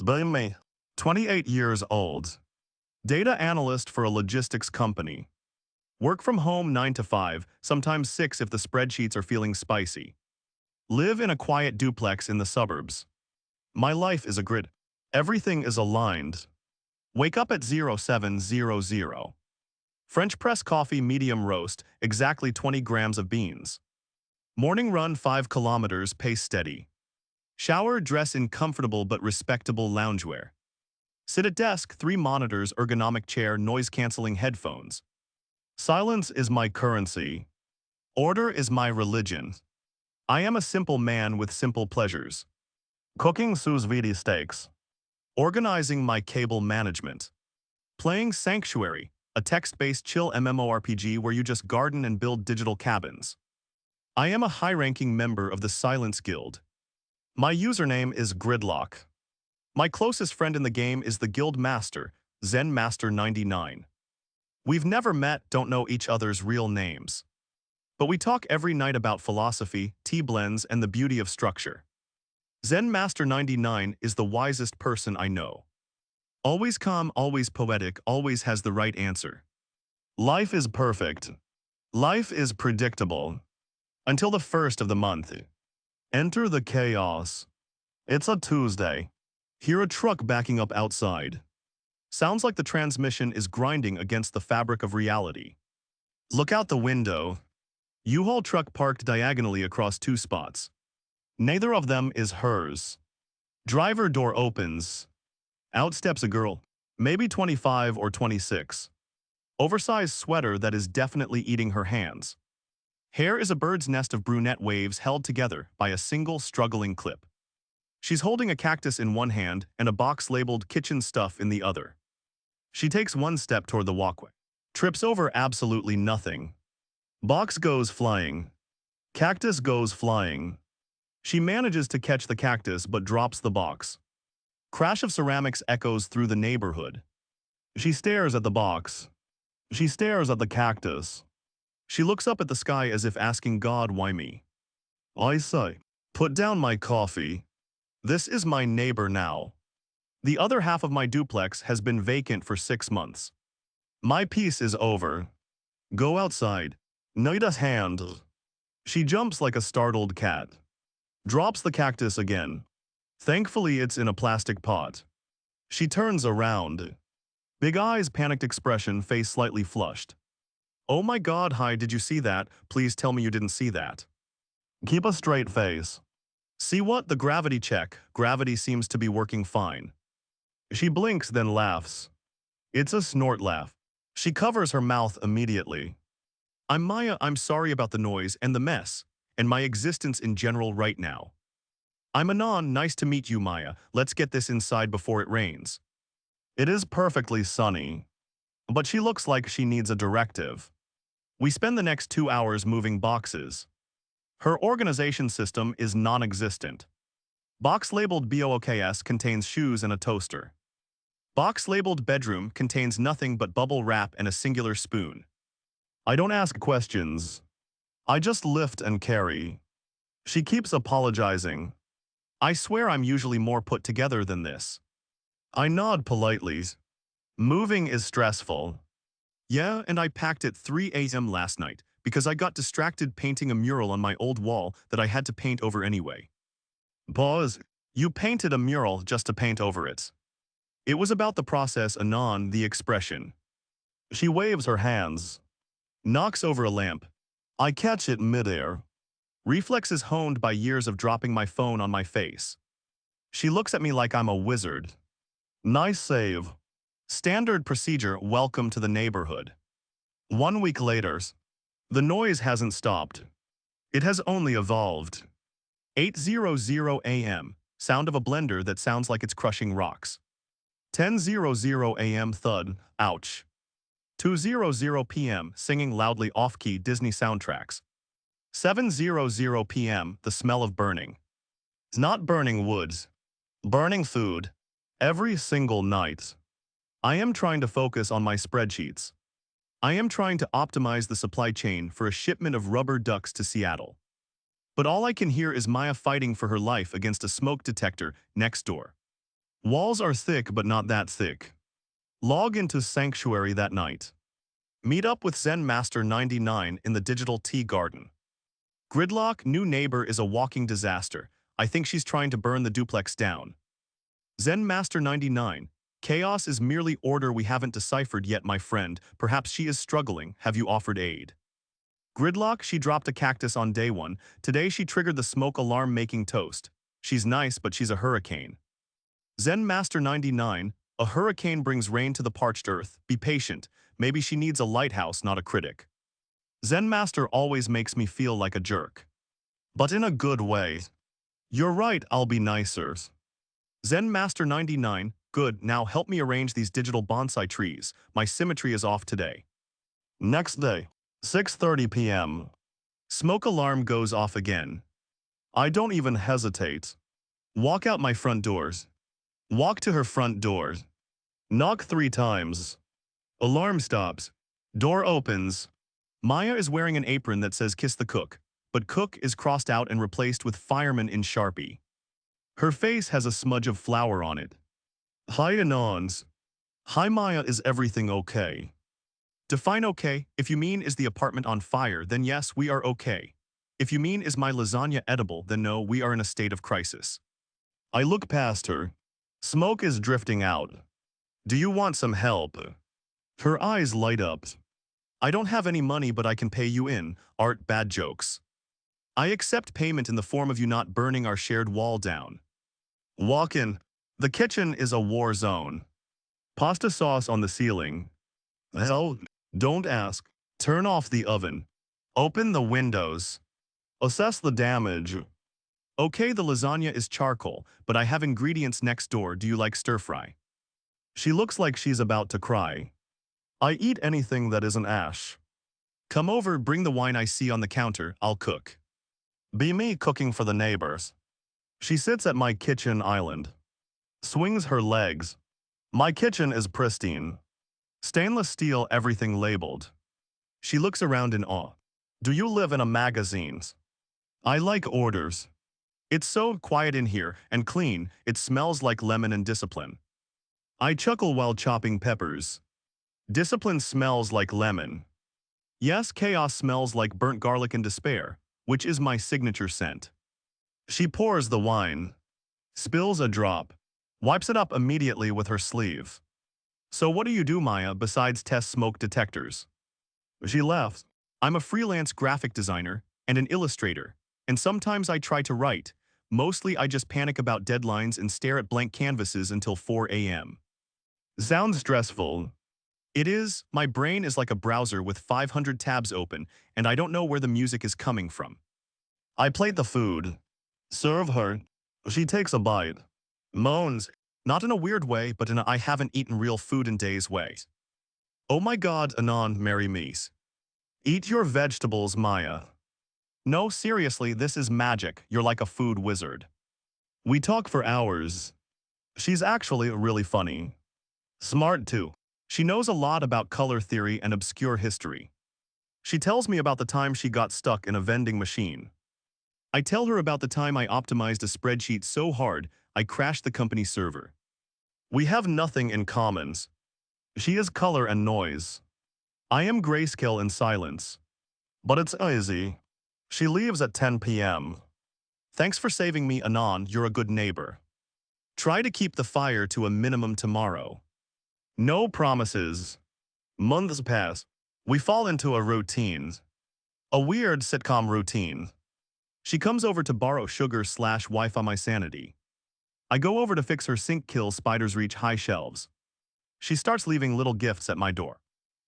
Blame me. 28 years old. Data analyst for a logistics company. Work from home 9 to 5, sometimes 6 if the spreadsheets are feeling spicy. Live in a quiet duplex in the suburbs. My life is a grid. Everything is aligned. Wake up at 0700. French press coffee medium roast, exactly 20 grams of beans. Morning run 5 kilometers, pace steady. Shower, dress in comfortable but respectable loungewear. Sit at desk, 3 monitors, ergonomic chair, noise-canceling headphones. Silence is my currency. Order is my religion. I am a simple man with simple pleasures. Cooking sous vide steaks. Organizing my cable management. Playing Sanctuary, a text-based chill MMORPG where you just garden and build digital cabins. I am a high-ranking member of the Silence Guild. My username is Gridlock. My closest friend in the game is the Guild Master, Zen Master 99. We've never met, don't know each other's real names. But we talk every night about philosophy, tea blends, and the beauty of structure. Zen Master 99 is the wisest person I know. Always calm, always poetic, always has the right answer. Life is perfect. Life is predictable. Until the first of the month. Enter the chaos. It's a Tuesday. Hear a truck backing up outside. Sounds like the transmission is grinding against the fabric of reality. Look out the window. U-Haul truck parked diagonally across 2 spots. Neither of them is hers. Driver door opens. Out steps a girl, maybe 25 or 26. Oversized sweater that is definitely eating her hands. Hair is a bird's nest of brunette waves held together by a single struggling clip. She's holding a cactus in one hand and a box labeled kitchen stuff in the other. She takes 1 step toward the walkway. Trips over absolutely nothing. Box goes flying. Cactus goes flying. She manages to catch the cactus but drops the box. Crash of ceramics echoes through the neighborhood. She stares at the box. She stares at the cactus. She looks up at the sky as if asking God, why me? I say, put down my coffee. This is my neighbor now. The other half of my duplex has been vacant for 6 months. My piece is over. Go outside. Need a hand. She jumps like a startled cat. Drops the cactus again. Thankfully, it's in a plastic pot. She turns around. Big eyes, panicked expression, face slightly flushed. Oh my God, hi, did you see that? Please tell me you didn't see that. Keep a straight face. See what? The gravity check. Gravity seems to be working fine. She blinks, then laughs. It's a snort laugh. She covers her mouth immediately. I'm Maya, I'm sorry about the noise and the mess, and my existence in general right now. I'm Anon, nice to meet you, Maya. Let's get this inside before it rains. It is perfectly sunny. But she looks like she needs a directive. We spend the next 2 hours moving boxes. Her organization system is non-existent. Box labeled BOOKS contains shoes and a toaster. Box labeled bedroom contains nothing but bubble wrap and a singular spoon. I don't ask questions. I just lift and carry. She keeps apologizing. I swear I'm usually more put together than this. I nod politely. Moving is stressful. Yeah, and I packed at 3 a.m. last night because I got distracted painting a mural on my old wall that I had to paint over anyway. Pause. You painted a mural just to paint over it. It was about the process, anon the expression. She waves her hands. Knocks over a lamp. I catch it midair. Reflexes honed by years of dropping my phone on my face. She looks at me like I'm a wizard. Nice save. Standard procedure, welcome to the neighborhood. 1 week later. The noise hasn't stopped. It has only evolved. 8:00 a.m. Sound of a blender that sounds like it's crushing rocks. 10:00 a.m. thud, ouch. 2:00 p.m. singing loudly off-key Disney soundtracks. 7:00 p.m. the smell of burning. Not burning woods. Burning food. Every single night. I am trying to focus on my spreadsheets. I am trying to optimize the supply chain for a shipment of rubber ducks to Seattle. But all I can hear is Maya fighting for her life against a smoke detector next door. Walls are thick but not that thick. Log into Sanctuary that night. Meet up with Zen Master 99 in the digital tea garden. Gridlock, new neighbor is a walking disaster. I think she's trying to burn the duplex down. Zen Master 99. Chaos is merely order we haven't deciphered yet, my friend. Perhaps she is struggling. Have you offered aid? Gridlock, she dropped a cactus on day 1. Today she triggered the smoke alarm making toast. She's nice, but she's a hurricane. Zen Master 99. A hurricane brings rain to the parched earth. Be patient. Maybe she needs a lighthouse, not a critic. Zen Master always makes me feel like a jerk. But in a good way. You're right, I'll be nicer. Zen Master 99. Good, now help me arrange these digital bonsai trees. My symmetry is off today. Next day. 6:30 p.m. Smoke alarm goes off again. I don't even hesitate. Walk out my front doors. Walk to her front door. Knock 3 times. Alarm stops. Door opens. Maya is wearing an apron that says kiss the cook, but cook is crossed out and replaced with fireman in Sharpie. Her face has a smudge of flour on it. Hi Anons. Hi Maya, is everything okay? Define okay. If you mean is the apartment on fire, then yes, we are okay. If you mean is my lasagna edible, then no, we are in a state of crisis. I look past her. Smoke is drifting out. Do you want some help? Her eyes light up. I don't have any money, but I can pay you in. Art, bad jokes. I accept payment in the form of you not burning our shared wall down. Walk in. The kitchen is a war zone. Pasta sauce on the ceiling. Hell, don't ask. Turn off the oven. Open the windows. Assess the damage. Okay, the lasagna is charcoal, but I have ingredients next door. Do you like stir-fry? She looks like she's about to cry. I eat anything that isn't ash. Come over, bring the wine I see on the counter, I'll cook. Be me cooking for the neighbors. She sits at my kitchen island. Swings her legs. My kitchen is pristine. Stainless steel, everything labeled. She looks around in awe. Do you live in a magazine? I like orders. It's so quiet in here and clean, it smells like lemon and discipline. I chuckle while chopping peppers. Discipline smells like lemon. Yes, chaos smells like burnt garlic and despair, which is my signature scent. She pours the wine. Spills a drop. Wipes it up immediately with her sleeve. So what do you do, Maya, besides test smoke detectors? She laughs. I'm a freelance graphic designer and an illustrator, and sometimes I try to write. Mostly I just panic about deadlines and stare at blank canvases until 4 a.m. Sounds stressful. It is. My brain is like a browser with 500 tabs open, and I don't know where the music is coming from. I plate the food. Serve her. She takes a bite. Moans. Not in a weird way, but in a I haven't eaten real food in days way. Oh my god, Anon, marry me. Eat your vegetables, Maya. No, seriously, this is magic. You're like a food wizard. We talk for hours. She's actually really funny. Smart too. She knows a lot about color theory and obscure history. She tells me about the time she got stuck in a vending machine. I tell her about the time I optimized a spreadsheet so hard I crashed the company server. We have nothing in common. She is color and noise. I am grayscale and silence. But it's easy. She leaves at 10 p.m. Thanks for saving me, Anon, you're a good neighbor. Try to keep the fire to a minimum tomorrow. No promises. Months pass. We fall into a routine. A weird sitcom routine. She comes over to borrow sugar/Wi-Fi my sanity. I go over to fix her sink, kill spiders reach high shelves. She starts leaving little gifts at my door.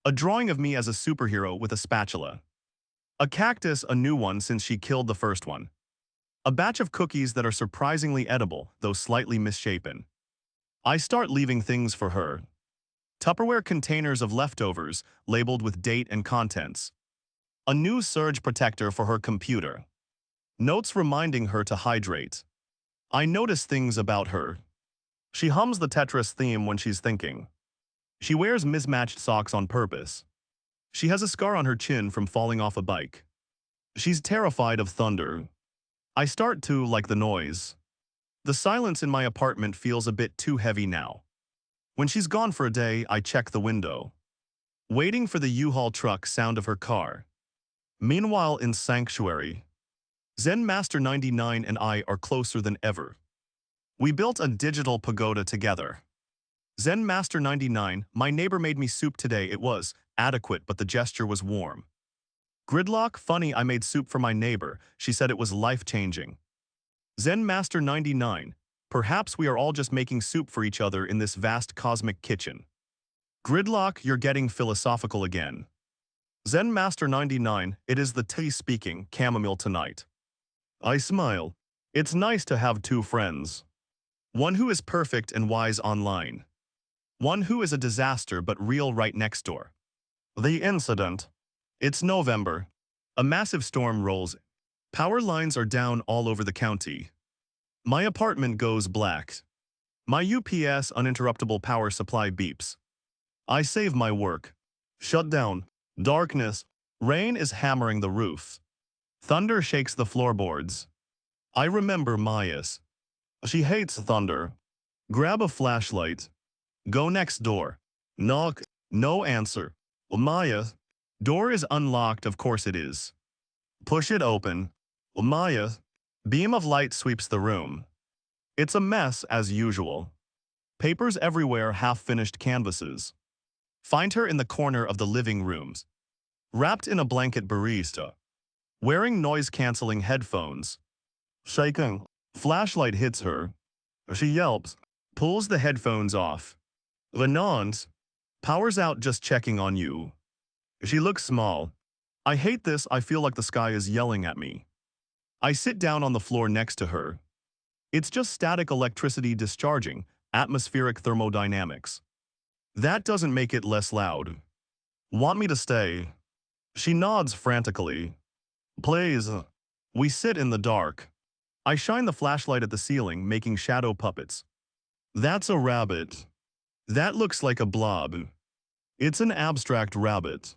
A drawing of me as a superhero with a spatula. A cactus, a new one since she killed the first one. A batch of cookies that are surprisingly edible, though slightly misshapen. I start leaving things for her. Tupperware containers of leftovers, labeled with date and contents. A new surge protector for her computer. Notes reminding her to hydrate. I notice things about her. She hums the Tetris theme when she's thinking. She wears mismatched socks on purpose. She has a scar on her chin from falling off a bike. She's terrified of thunder. I start to like the noise. The silence in my apartment feels a bit too heavy now. When she's gone for a day, I check the window, waiting for the U-Haul truck sound of her car. Meanwhile, in Sanctuary, Zen Master 99 and I are closer than ever. We built a digital pagoda together. Zen Master 99, my neighbor made me soup today. It was adequate, but the gesture was warm. Gridlock, funny, I made soup for my neighbor. She said it was life-changing. Zen Master 99, perhaps we are all just making soup for each other in this vast cosmic kitchen. Gridlock, you're getting philosophical again. Zen Master 99, it is the tea speaking, chamomile tonight. I smile. It's nice to have two friends. One who is perfect and wise online. One who is a disaster but real right next door. The incident. It's November. A massive storm rolls. Power lines are down all over the county. My apartment goes black. My UPS uninterruptible power supply beeps. I save my work. Shut down. Darkness. Rain is hammering the roof. Thunder shakes the floorboards. I remember Maya's. She hates thunder. Grab a flashlight. Go next door. Knock. No answer. Maya. Door is unlocked, of course it is. Push it open. Maya. Beam of light sweeps the room. It's a mess as usual. Papers everywhere, half-finished canvases. Find her in the corner of the living rooms. Wrapped in a blanket barista. Wearing noise-canceling headphones. Shaking. Flashlight hits her. She yelps. Pulls the headphones off. Lenons. Power's out, just checking on you. She looks small. I hate this, I feel like the sky is yelling at me. I sit down on the floor next to her. It's just static electricity discharging, atmospheric thermodynamics. That doesn't make it less loud. Want me to stay? She nods frantically. Please. We sit in the dark. I shine the flashlight at the ceiling, making shadow puppets. That's a rabbit. That looks like a blob. It's an abstract rabbit.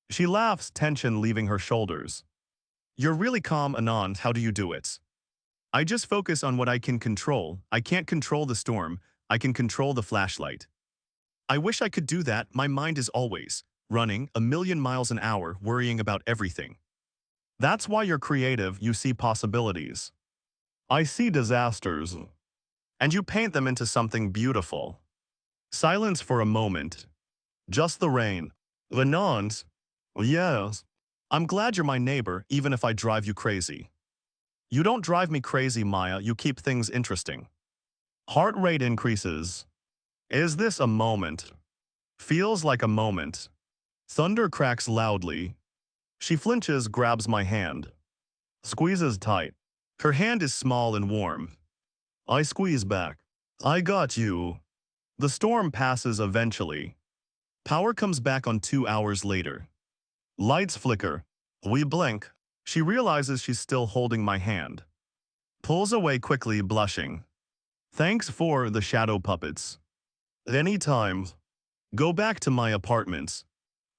She laughs, tension leaving her shoulders. You're really calm, Anand. How do you do it? I just focus on what I can control. I can't control the storm. I can control the flashlight. I wish I could do that. My mind is always running a million miles an hour, worrying about everything. That's why you're creative. You see possibilities. I see disasters. And you paint them into something beautiful. Silence for a moment. Just the rain. Anand. Yes. I'm glad you're my neighbor, even if I drive you crazy. You don't drive me crazy, Maya. You keep things interesting. Heart rate increases. Is this a moment? Feels like a moment. Thunder cracks loudly. She flinches, grabs my hand. Squeezes tight. Her hand is small and warm. I squeeze back. I got you. The storm passes eventually. Power comes back on 2 hours later. Lights flicker. We blink. She realizes she's still holding my hand. Pulls away quickly, blushing. Thanks for the shadow puppets. Anytime. Go back to my apartment.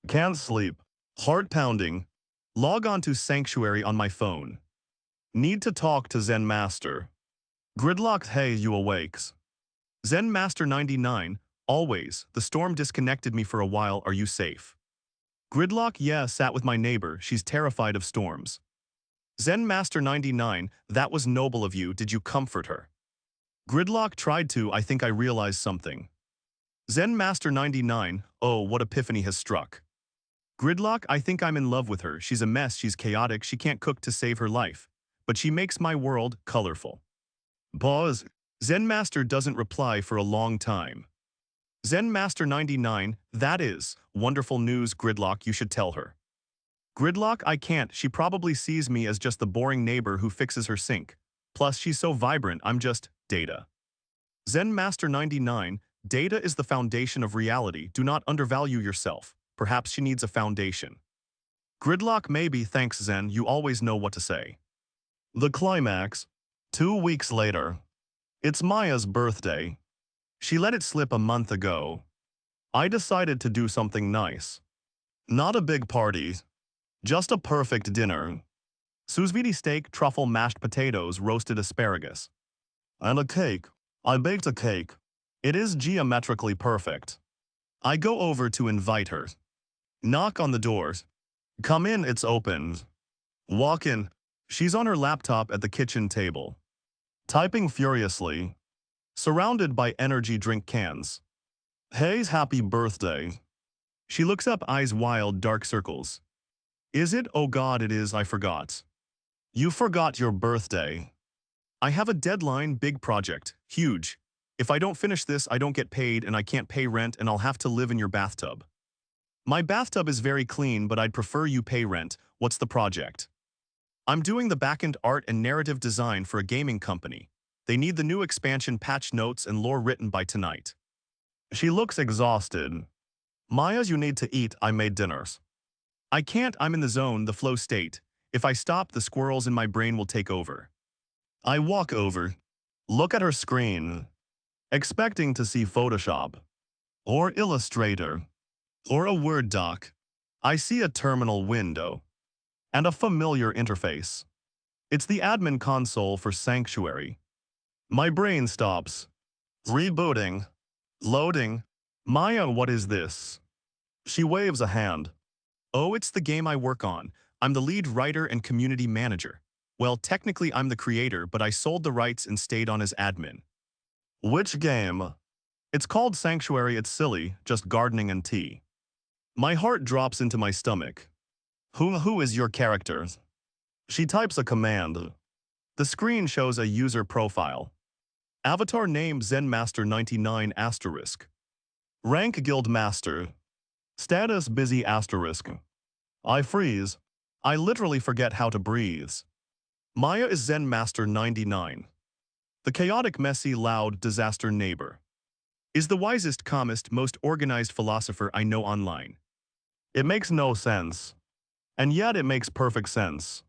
Can't sleep. Heart pounding. Log on to Sanctuary on my phone. Need to talk to Zen Master. Gridlock, hey, you awakes. Zen Master 99, always. The storm disconnected me for a while. Are you safe? Gridlock, yeah, sat with my neighbor. She's terrified of storms. Zen Master 99, that was noble of you. Did you comfort her? Gridlock, tried to. I think I realized something. Zen Master 99, oh, what epiphany has struck. Gridlock, I think I'm in love with her. She's a mess, she's chaotic, she can't cook to save her life. But she makes my world colorful. Pause. Zen Master doesn't reply for a long time. Zen Master 99, that is wonderful news, Gridlock, you should tell her. Gridlock, I can't. She probably sees me as just the boring neighbor who fixes her sink. Plus, she's so vibrant, I'm just data. Zen Master 99, data is the foundation of reality. Do not undervalue yourself. Perhaps she needs a foundation. Gridlock, maybe, thanks Zen, you always know what to say. The climax. 2 weeks later. It's Maya's birthday. She let it slip a month ago. I decided to do something nice. Not a big party. Just a perfect dinner. Sous vide steak, truffle, mashed potatoes, roasted asparagus. And a cake. I baked a cake. It is geometrically perfect. I go over to invite her. Knock on the door. Come in, it's open. Walk in. She's on her laptop at the kitchen table, typing furiously, surrounded by energy drink cans. Hey's happy birthday. She looks up, eyes wild, dark circles. Is it? Oh God, it is, I forgot. You forgot your birthday. I have a deadline, big project, huge. If I don't finish this, I don't get paid and I can't pay rent and I'll have to live in your bathtub. My bathtub is very clean, but I'd prefer you pay rent. What's the project? I'm doing the backend art and narrative design for a gaming company. They need the new expansion patch notes and lore written by tonight. She looks exhausted. Maya, you need to eat, I made dinners. I can't, I'm in the zone, the flow state. If I stop, the squirrels in my brain will take over. I walk over, look at her screen, expecting to see Photoshop, or Illustrator, or a Word doc. I see a terminal window, and a familiar interface. It's the admin console for Sanctuary. My brain stops. Rebooting. Loading. Maya, what is this? She waves a hand. Oh, it's the game I work on. I'm the lead writer and community manager. Well, technically I'm the creator, but I sold the rights and stayed on as admin. Which game? It's called Sanctuary, it's silly, just gardening and tea. My heart drops into my stomach. Who is your character? She types a command. The screen shows a user profile. Avatar name Zenmaster99 asterisk. Rank Guild Master. Status busy asterisk. I freeze. I literally forget how to breathe. Maya is Zenmaster99. The chaotic, messy, loud, disaster neighbor. Is the wisest, calmest, most organized philosopher I know online. It makes no sense. And yet it makes perfect sense.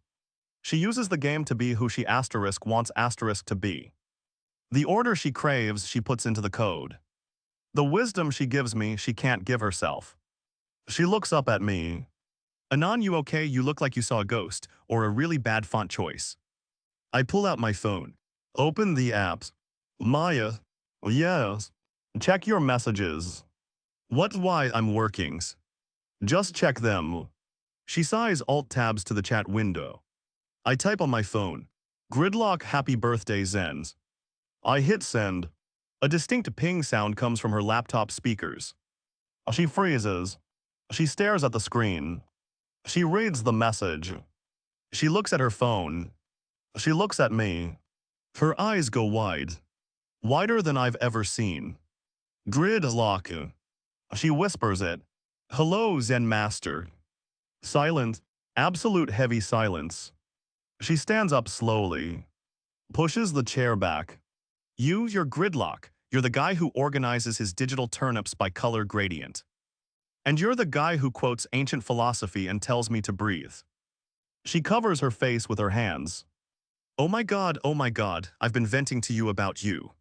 She uses the game to be who she asterisk wants asterisk to be. The order she craves, she puts into the code. The wisdom she gives me, she can't give herself. She looks up at me. Anon, you okay? You look like you saw a ghost, or a really bad font choice. I pull out my phone. Open the apps. Maya. Yes. Check your messages. What? Why? I'm working. Just check them. She sighs, alt tabs to the chat window. I type on my phone. Gridlock, happy birthday, Zens. I hit send. A distinct ping sound comes from her laptop speakers. She freezes. She stares at the screen. She reads the message. She looks at her phone. She looks at me. Her eyes go wide. Wider than I've ever seen. Gridlock. She whispers it. Hello, Zen Master. Silent. Absolute heavy silence. She stands up slowly. Pushes the chair back. You're Gridlock. You're the guy who organizes his digital turnips by color gradient. And you're the guy who quotes ancient philosophy and tells me to breathe. She covers her face with her hands. Oh my God, I've been venting to you about you.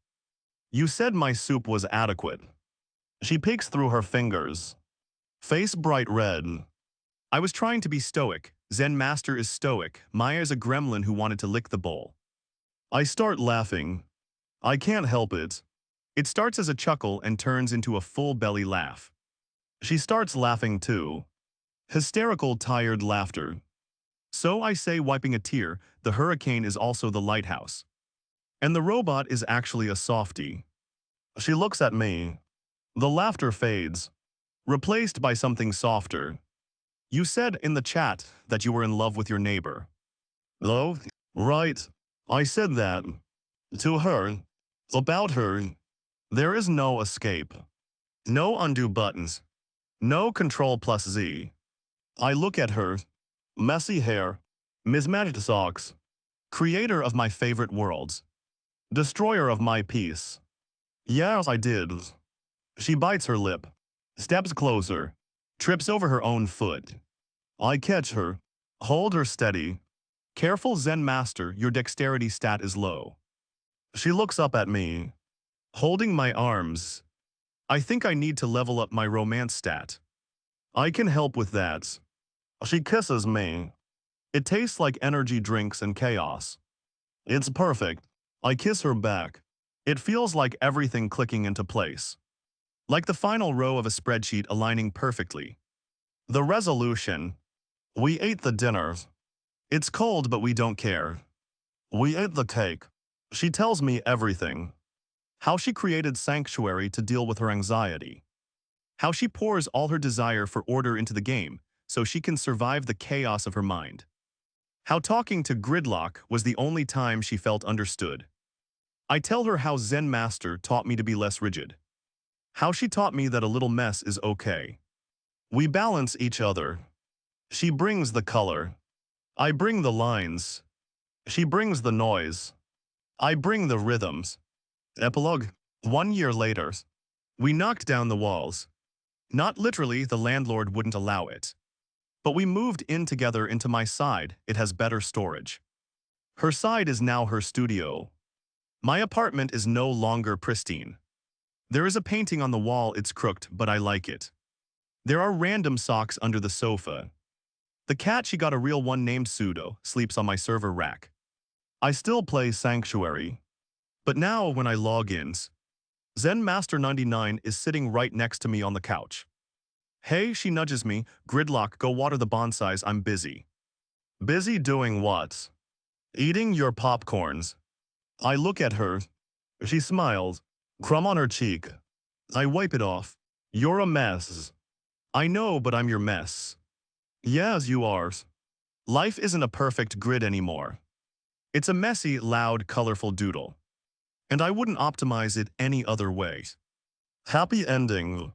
You said my soup was adequate. She peeks through her fingers. Face bright red. I was trying to be stoic. Zen Master is stoic. Maya's a gremlin who wanted to lick the bowl. I start laughing. I can't help it. It starts as a chuckle and turns into a full belly laugh. She starts laughing too. Hysterical, tired laughter. So I say, wiping a tear, the hurricane is also the lighthouse. And the robot is actually a softie. She looks at me. The laughter fades, replaced by something softer. You said in the chat that you were in love with your neighbor. Oh, right. I said that. To her. About her. There is no escape. No undo buttons. No Control plus Z. I look at her. Messy hair. Mismatched socks. Creator of my favorite worlds. Destroyer of my peace. Yes, I did. She bites her lip. Steps closer. Trips over her own foot. I catch her. Hold her steady. Careful, Zen Master, your dexterity stat is low. She looks up at me. Holding my arms. I think I need to level up my romance stat. I can help with that. She kisses me. It tastes like energy drinks and chaos. It's perfect. I kiss her back. It feels like everything clicking into place. Like the final row of a spreadsheet aligning perfectly. The resolution. We ate the dinner. It's cold, but we don't care. We ate the cake. She tells me everything. How she created sanctuary to deal with her anxiety. How she pours all her desire for order into the game so she can survive the chaos of her mind. How talking to Gridlock was the only time she felt understood. I tell her how Zen Master taught me to be less rigid. How she taught me that a little mess is okay. We balance each other. She brings the color. I bring the lines. She brings the noise. I bring the rhythms. Epilogue. 1 year later. We knocked down the walls. Not literally, the landlord wouldn't allow it. But we moved in together into my side. It has better storage. Her side is now her studio. My apartment is no longer pristine. There is a painting on the wall, it's crooked, but I like it. There are random socks under the sofa. The cat, she got a real one named Pseudo, sleeps on my server rack. I still play Sanctuary. But now when I log in, Zen Master 99 is sitting right next to me on the couch. Hey, she nudges me, Gridlock, go water the bonsais, I'm busy. Busy doing what? Eating your popcorns. I look at her. She smiles. Crumb on her cheek. I wipe it off. You're a mess. I know, but I'm your mess. Yes, you are. Life isn't a perfect grid anymore. It's a messy, loud, colorful doodle. And I wouldn't optimize it any other way. Happy ending.